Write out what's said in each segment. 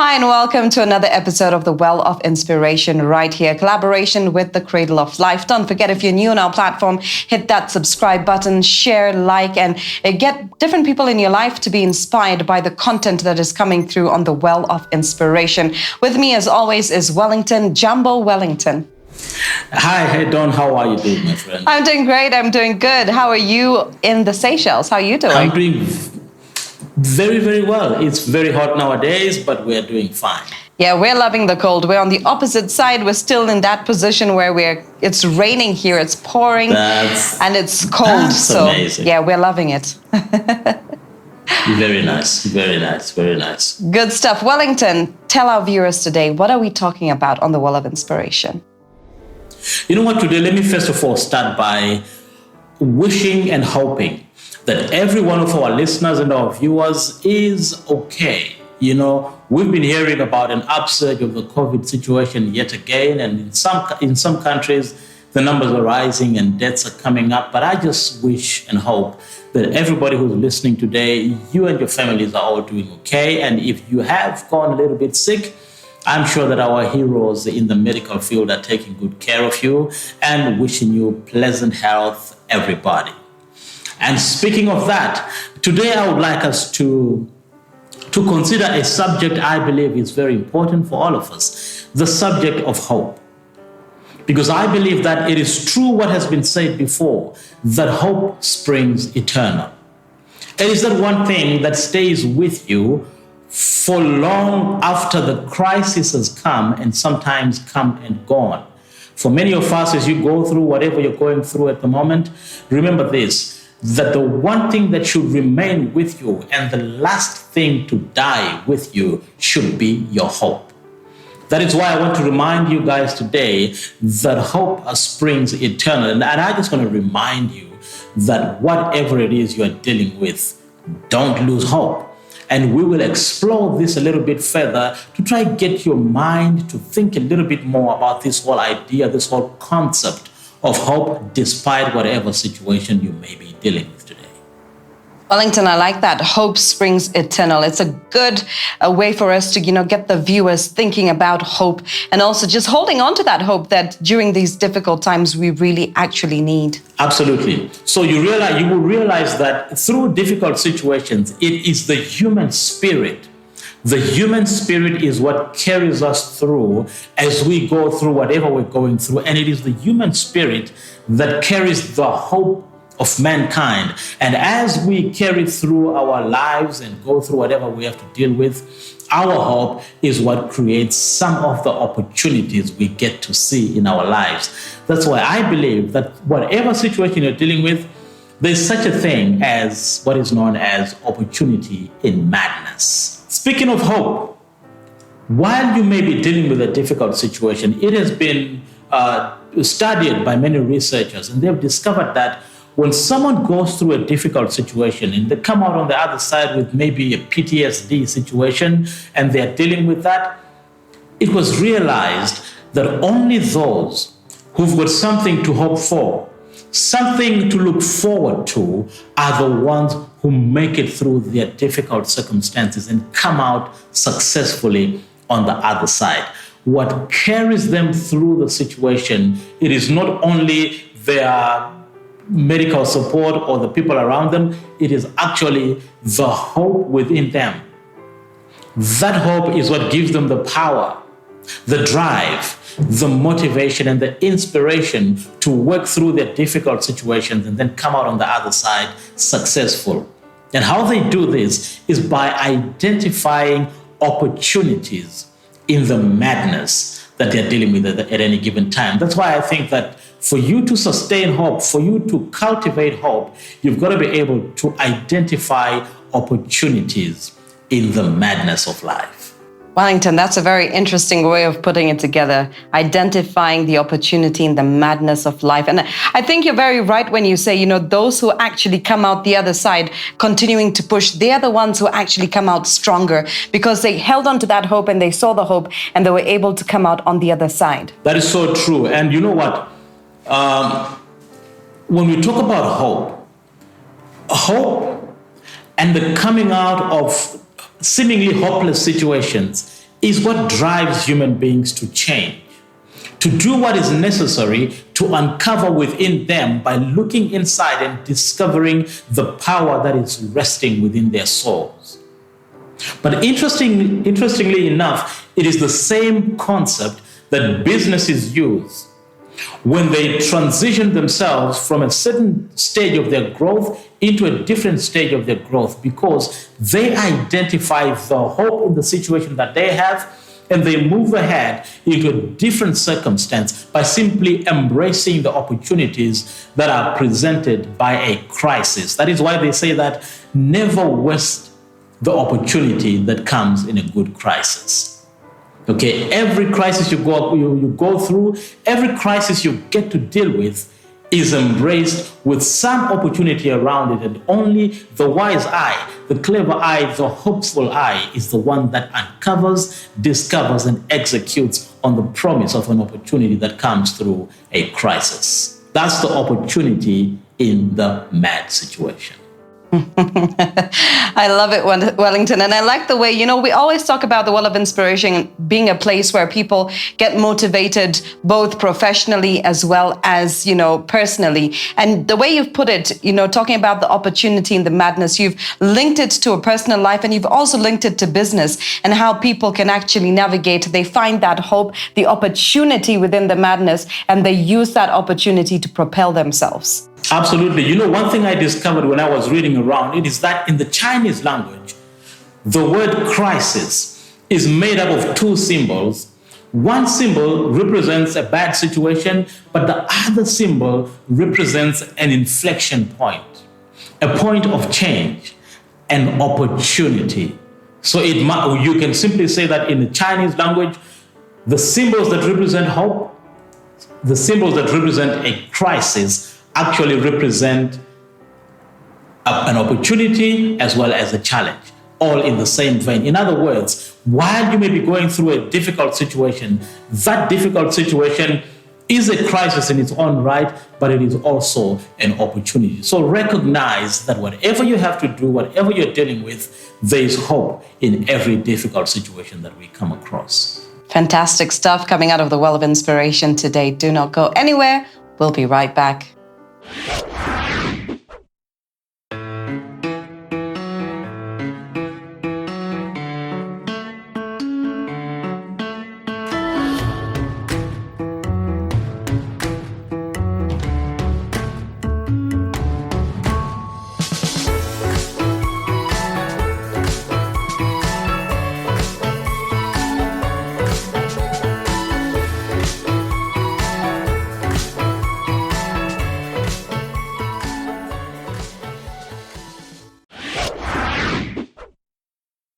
Hi, and welcome to another episode of The Well of Inspiration right here, collaboration with the Cradle of Life. Don't forget, if you're new on our platform, hit that subscribe button, share, like, and get different people in your life to be inspired by the content that is coming through on The Well of Inspiration. With me, as always, is Wellington, Jumbo Wellington. Hi, hey Don, how are you doing, my friend? I'm doing great, I'm doing good. How are you in the Seychelles? How are you doing? I'm doing very, very well. It's very hot nowadays, but we're doing fine. Yeah, we're loving the cold. We're on the opposite side. We're still in that position where it's raining here, it's pouring, and it's cold. That's amazing. Yeah, we're loving it. Very nice, very nice, very nice. Good stuff. Wellington, tell our viewers today, what are we talking about on the Well of Inspiration? You know what, today, let me first of all start by wishing and hoping that every one of our listeners and our viewers is okay. You know, we've been hearing about an upsurge of the COVID situation yet again, and in some countries, the numbers are rising and deaths are coming up. But I just wish and hope that everybody who's listening today, you and your families are all doing okay. And if you have gone a little bit sick, I'm sure that our heroes in the medical field are taking good care of you and wishing you pleasant health, everybody. And speaking of that, today I would like us to consider a subject I believe is very important for all of us, the subject of hope. Because I believe that it is true what has been said before, that hope springs eternal. It is that one thing that stays with you for long after the crisis has come and sometimes come and gone. For many of us, as you go through whatever you're going through at the moment, remember this, that the one thing that should remain with you and the last thing to die with you should be your hope. That is why I want to remind you guys today that hope springs eternal. And I just want to remind you that whatever it is you are dealing with, don't lose hope. And we will explore this a little bit further to try to get your mind to think a little bit more about this whole idea, this whole concept of hope, despite whatever situation you may be dealing with today. Wellington, I like that. Hope springs eternal. It's a good way for us to, get the viewers thinking about hope and also just holding on to that hope that during these difficult times we really actually need. Absolutely. So you will realize that through difficult situations, it is the human spirit. The human spirit is what carries us through as we go through whatever we're going through. And it is the human spirit that carries the hope of mankind. And as we carry through our lives and go through whatever we have to deal with, our hope is what creates some of the opportunities we get to see in our lives. That's why I believe that whatever situation you're dealing with, there's such a thing as what is known as opportunity in madness. Speaking of hope, while you may be dealing with a difficult situation, it has been studied by many researchers, and they've discovered that when someone goes through a difficult situation and they come out on the other side with maybe a PTSD situation and they're dealing with that, it was realized that only those who've got something to hope for, something to look forward to, are the ones who make it through their difficult circumstances and come out successfully on the other side. What carries them through the situation, it is not only their medical support or the people around them, it is actually the hope within them. That hope is what gives them the power, the drive, the motivation, and the inspiration to work through their difficult situations and then come out on the other side successful. And how they do this is by identifying opportunities in the madness that they're dealing with at any given time. That's why I think that for you to sustain hope, for you to cultivate hope, you've got to be able to identify opportunities in the madness of life. Wellington, that's a very interesting way of putting it together, identifying the opportunity in the madness of life. And I think you're very right when you say, those who actually come out the other side, continuing to push, they're the ones who actually come out stronger because they held on to that hope and they saw the hope and they were able to come out on the other side. That is so true. And you know what? When we talk about hope and the coming out of seemingly hopeless situations is what drives human beings to change, to do what is necessary to uncover within them by looking inside and discovering the power that is resting within their souls. But interestingly enough, it is the same concept that businesses use when they transition themselves from a certain stage of their growth into a different stage of their growth, because they identify the hope in the situation that they have and they move ahead into a different circumstance by simply embracing the opportunities that are presented by a crisis. That is why they say that never waste the opportunity that comes in a good crisis. Okay, every crisis you go through, every crisis you get to deal with is embraced with some opportunity around it, and only the wise eye, the clever eye, the hopeful eye is the one that uncovers, discovers, and executes on the promise of an opportunity that comes through a crisis. That's the opportunity in the mad situation. I love it, Wellington. And I like the way, we always talk about the Well of Inspiration being a place where people get motivated both professionally as well as, personally. And the way you've put it, talking about the opportunity in the madness, you've linked it to a personal life and you've also linked it to business and how people can actually navigate. They find that hope, the opportunity within the madness, and they use that opportunity to propel themselves. Absolutely. One thing I discovered when I was reading around, it is that in the Chinese language, the word crisis is made up of two symbols. One symbol represents a bad situation, but the other symbol represents an inflection point, a point of change, an opportunity. So you can simply say that in the Chinese language, the symbols that represent hope, the symbols that represent a crisis, actually represent an opportunity as well as a challenge, all in the same vein. In other words, while you may be going through a difficult situation, that difficult situation is a crisis in its own right, but it is also an opportunity. So recognize that whatever you have to do, whatever you're dealing with, there is hope in every difficult situation that we come across. Fantastic stuff coming out of the Well of Inspiration today. Do not go anywhere. We'll be right back.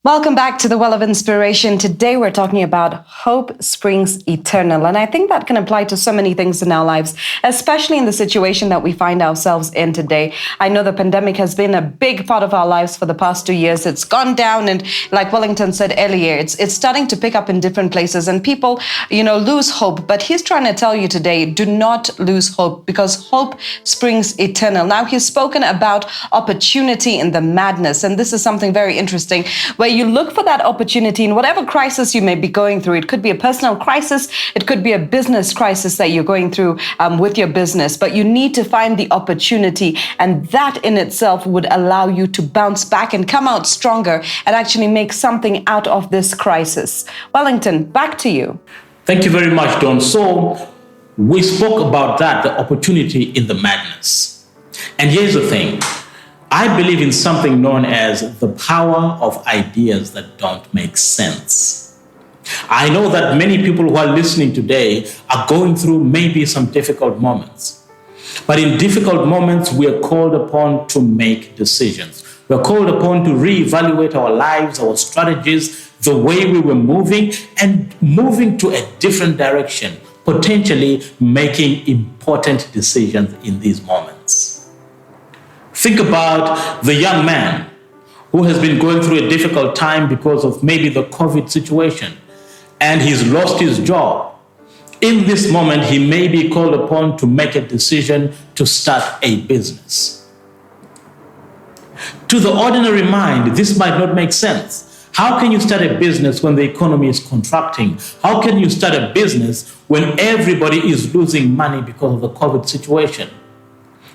Welcome back to the Well of Inspiration. Today we're talking about hope springs eternal. And I think that can apply to so many things in our lives, especially in the situation that we find ourselves in today. I know the pandemic has been a big part of our lives for the past 2 years. It's gone down, and like Wellington said earlier, it's starting to pick up in different places, and people, lose hope. But he's trying to tell you today, do not lose hope, because hope springs eternal. Now, he's spoken about opportunity in the madness, and this is something very interesting, where you look for that opportunity in whatever crisis you may be going through. It could be a personal crisis, it could be a business crisis that you're going through with your business, but you need to find the opportunity, and that in itself would allow you to bounce back and come out stronger and actually make something out of this crisis. Wellington, back to you. Thank you very much, Dawn. So we spoke about that, the opportunity in the madness. And here's the thing. I believe in something known as the power of ideas that don't make sense. I know that many people who are listening today are going through maybe some difficult moments. But in difficult moments, we are called upon to make decisions. We're called upon to reevaluate our lives, our strategies, the way we were moving and moving to a different direction, potentially making important decisions in these moments. Think about the young man who has been going through a difficult time because of maybe the COVID situation, and he's lost his job. In this moment, he may be called upon to make a decision to start a business. To the ordinary mind, this might not make sense. How can you start a business when the economy is contracting? How can you start a business when everybody is losing money because of the COVID situation?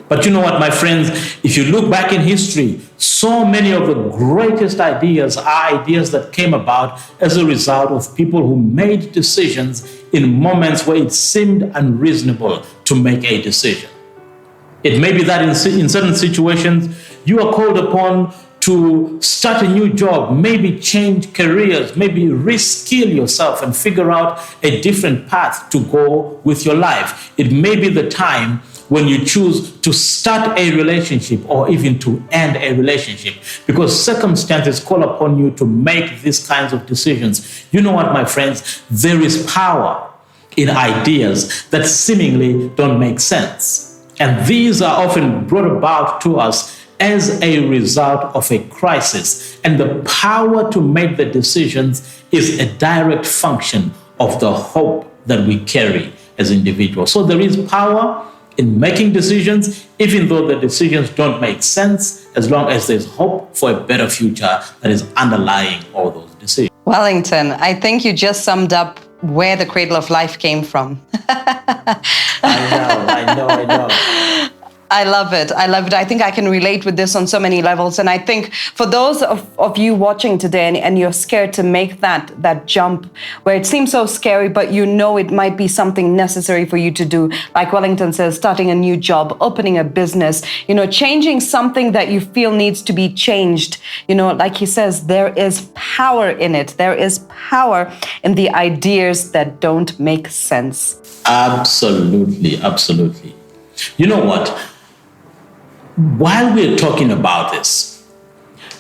But you know what, my friends, if you look back in history, so many of the greatest ideas are ideas that came about as a result of people who made decisions in moments where it seemed unreasonable to make a decision. It may be that in certain situations, you are called upon to start a new job, maybe change careers, maybe reskill yourself and figure out a different path to go with your life. It may be the time when you choose to start a relationship or even to end a relationship, because circumstances call upon you to make these kinds of decisions. You know what, my friends? There is power in ideas that seemingly don't make sense. And these are often brought about to us as a result of a crisis. And the power to make the decisions is a direct function of the hope that we carry as individuals. So there is power in making decisions, even though the decisions don't make sense, as long as there's hope for a better future that is underlying all those decisions. Wellington, I think you just summed up where the Cradle of Life came from. I know. I love it. I think I can relate with this on so many levels. And I think for those of you watching today and you're scared to make that jump where it seems so scary, but you know it might be something necessary for you to do, like Wellington says, starting a new job, opening a business, changing something that you feel needs to be changed. Like he says, there is power in it. There is power in the ideas that don't make sense. Absolutely. You know what? While we're talking about this,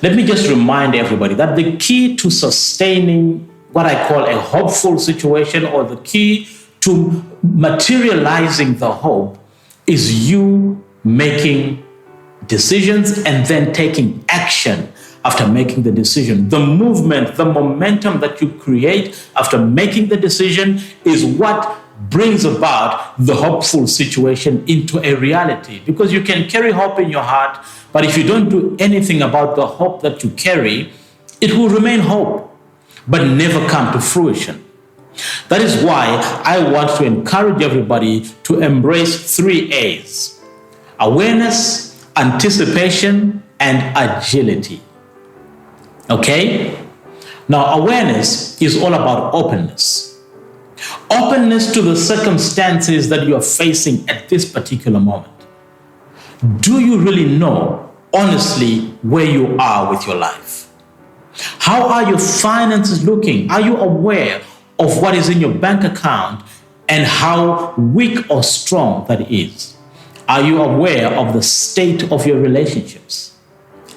let me just remind everybody that the key to sustaining what I call a hopeful situation, or the key to materializing the hope, is you making decisions and then taking action after making the decision. The movement, the momentum that you create after making the decision is what brings about the hopeful situation into a reality. Because you can carry hope in your heart, but if you don't do anything about the hope that you carry, it will remain hope, but never come to fruition. That is why I want to encourage everybody to embrace 3 A's: awareness, anticipation, and agility. Okay? Now, awareness is all about openness. Openness to the circumstances that you are facing at this particular moment. Do you really know, honestly, where you are with your life? How are your finances looking? Are you aware of what is in your bank account and how weak or strong that is? Are you aware of the state of your relationships?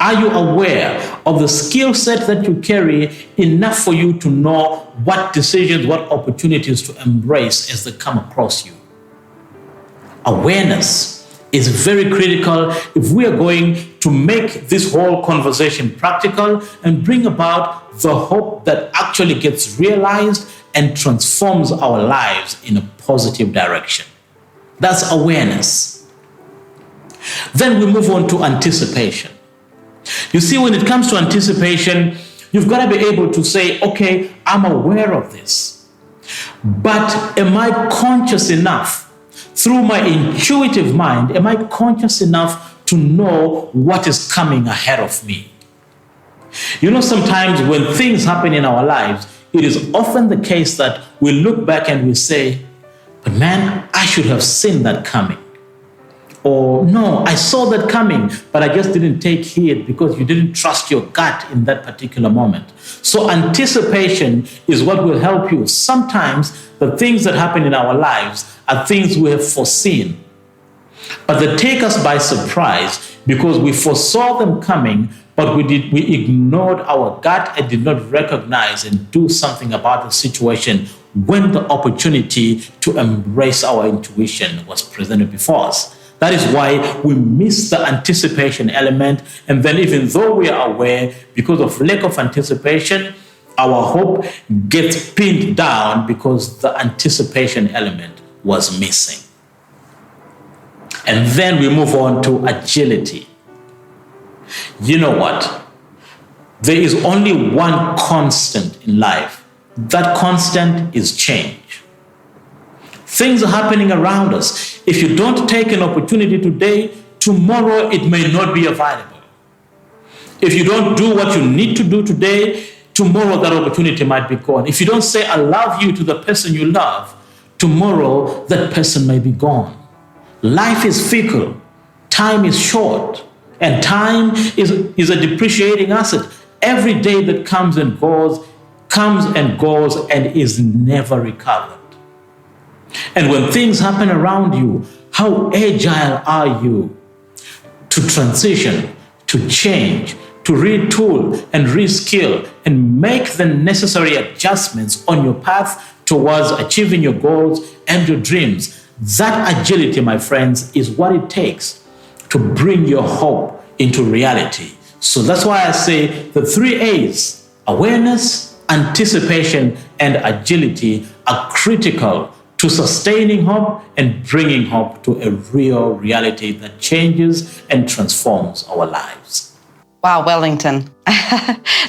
Are you aware of the skill set that you carry enough for you to know what decisions, what opportunities to embrace as they come across you? Awareness is very critical if we are going to make this whole conversation practical and bring about the hope that actually gets realized and transforms our lives in a positive direction. That's awareness. Then we move on to anticipation. You see, when it comes to anticipation, you've got to be able to say, okay, I'm aware of this, but am I conscious enough through my intuitive mind? Am I conscious enough to know what is coming ahead of me? Sometimes when things happen in our lives, it is often the case that we look back and we say, but man, I should have seen that coming. Or, no, I saw that coming, but I just didn't take heed because you didn't trust your gut in that particular moment. So anticipation is what will help you. Sometimes the things that happen in our lives are things we have foreseen, but they take us by surprise because we foresaw them coming, but we ignored our gut and did not recognize and do something about the situation when the opportunity to embrace our intuition was presented before us. That is why we miss the anticipation element. And then even though we are aware, because of lack of anticipation, our hope gets pinned down because the anticipation element was missing. And then we move on to agility. You know what? There is only one constant in life. That constant is change. Things are happening around us. If you don't take an opportunity today, tomorrow it may not be available. If you don't do what you need to do today, tomorrow that opportunity might be gone. If you don't say I love you to the person you love, tomorrow that person may be gone. Life is fickle. Time is short. And time is a depreciating asset. Every day that comes and goes and is never recovered. And when things happen around you, how agile are you to transition, to change, to retool and reskill and make the necessary adjustments on your path towards achieving your goals and your dreams? That agility, my friends, is what it takes to bring your hope into reality. So that's why I say the 3 A's, awareness, anticipation, and agility, are critical to sustaining hope and bringing hope to a real reality that changes and transforms our lives. Wow, Wellington.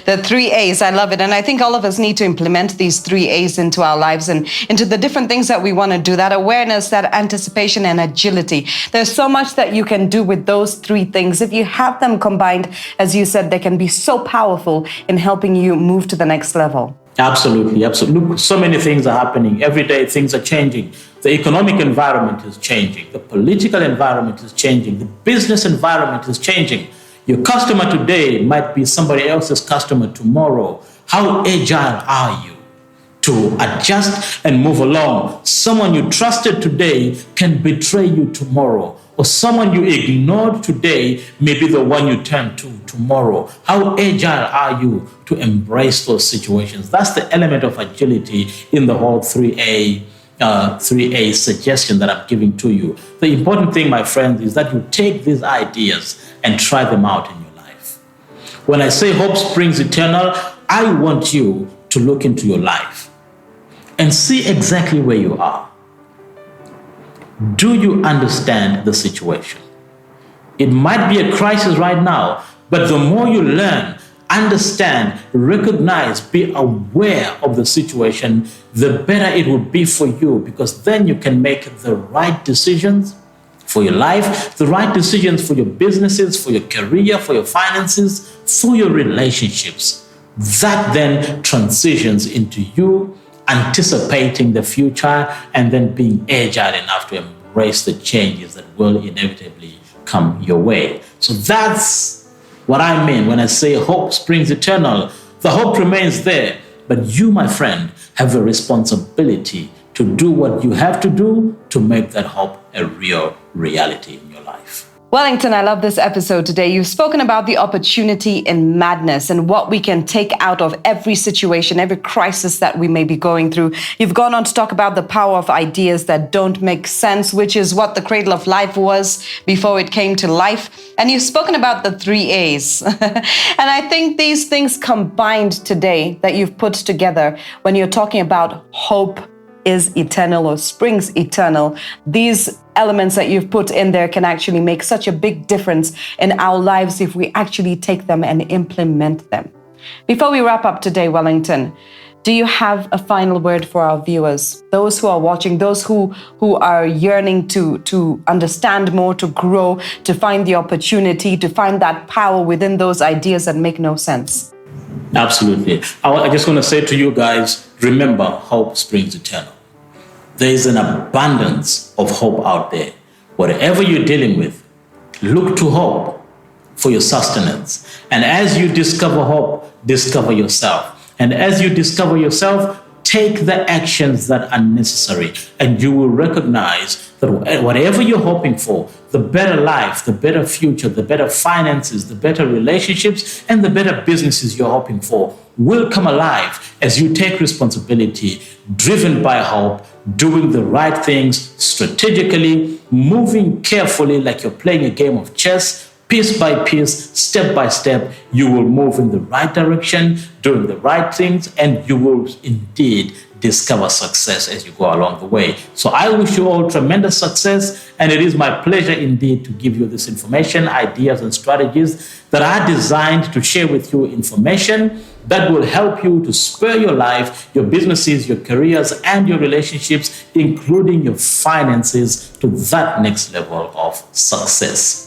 The 3 A's, I love it. And I think all of us need to implement these 3 A's into our lives and into the different things that we want to do. That awareness, that anticipation, and agility. There's so much that you can do with those 3 things. If you have them combined, as you said, they can be so powerful in helping you move to the next level. Absolutely, absolutely. Look, so many things are happening. Every day things are changing. The economic environment is changing. The political environment is changing. The business environment is changing. Your customer today might be somebody else's customer tomorrow. How agile are you to adjust and move along? Someone you trusted today can betray you tomorrow, or someone you ignored today may be the one you turn to tomorrow. How agile are you to embrace those situations? That's the element of agility in the whole 3A suggestion that I'm giving to you. The important thing, my friends, is that you take these ideas and try them out in your life. When I say hope springs eternal, I want you to look into your life and see exactly where you are. Do you understand the situation? It might be a crisis right now, but the more you learn, understand, recognize, be aware of the situation, the better it will be for you, because then you can make the right decisions for your life, the right decisions for your businesses, for your career, for your finances, for your relationships. That then transitions into you anticipating the future and then being agile enough to embrace the changes that will inevitably come your way. So that's what I mean when I say hope springs eternal. The hope remains there, but you, my friend, have a responsibility to do what you have to do to make that hope a real reality in your life. Wellington, I love this episode today. You've spoken about the opportunity in madness and what we can take out of every situation, every crisis that we may be going through. You've gone on to talk about the power of ideas that don't make sense, which is what the Cradle of Life was before it came to life. And you've spoken about the 3 A's. And I think these things combined today that you've put together when you're talking about hope is eternal or springs eternal, these elements that you've put in there can actually make such a big difference in our lives if we actually take them and implement them. Before we wrap up today, Wellington, do you have a final word for our viewers, those who are watching, those who are yearning to understand more, to grow, to find the opportunity, to find that power within those ideas that make no sense? Absolutely. I just want to say to you guys, remember, hope springs eternal. There is an abundance of hope out there. Whatever you're dealing with, look to hope for your sustenance. And as you discover hope, discover yourself. And as you discover yourself, take the actions that are necessary, and you will recognize that whatever you're hoping for, the better life, the better future, the better finances, the better relationships, and the better businesses you're hoping for will come alive as you take responsibility, driven by hope, doing the right things strategically, moving carefully like you're playing a game of chess. Piece by piece, step by step, you will move in the right direction, doing the right things, and you will indeed discover success as you go along the way. So I wish you all tremendous success, and it is my pleasure indeed to give you this information, ideas, and strategies that are designed to share with you information that will help you to spur your life, your businesses, your careers, and your relationships, including your finances, to that next level of success.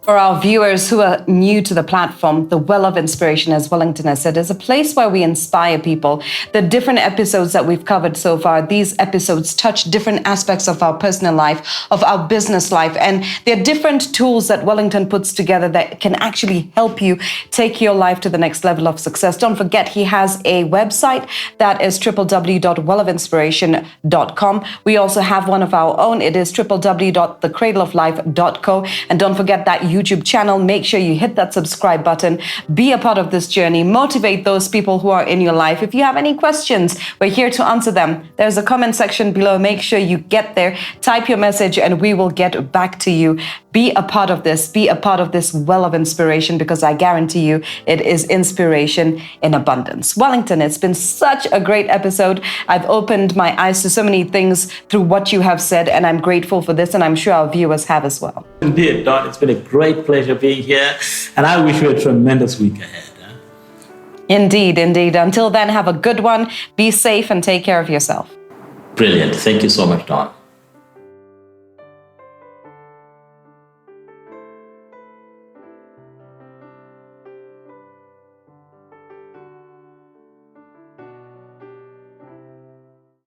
For our viewers who are new to the platform, the Well of Inspiration, as Wellington has said, is a place where we inspire people. The different episodes that we've covered so far, these episodes touch different aspects of our personal life, of our business life, and there are different tools that Wellington puts together that can actually help you take your life to the next level of success. Don't forget, he has a website that is www.wellofinspiration.com. We also have one of our own. It is www.thecradleoflife.co. And don't forget that YouTube channel. Make sure you hit that subscribe button. Be a part of this journey. Motivate those people who are in your life. If you have any questions, we're here to answer them. There's a comment section below. Make sure you get there, type your message, and we will get back to you. Be a part of this. Be a part of this well of inspiration, because I guarantee you it is inspiration in abundance. Wellington, it's been such a great episode. I've opened my eyes to so many things through what you have said, and I'm grateful for this, and I'm sure our viewers have as well. Indeed, Don, it's been a great pleasure being here, and I wish you a tremendous week ahead. Indeed, indeed. Until then, have a good one. Be safe and take care of yourself. Brilliant. Thank you so much, Don.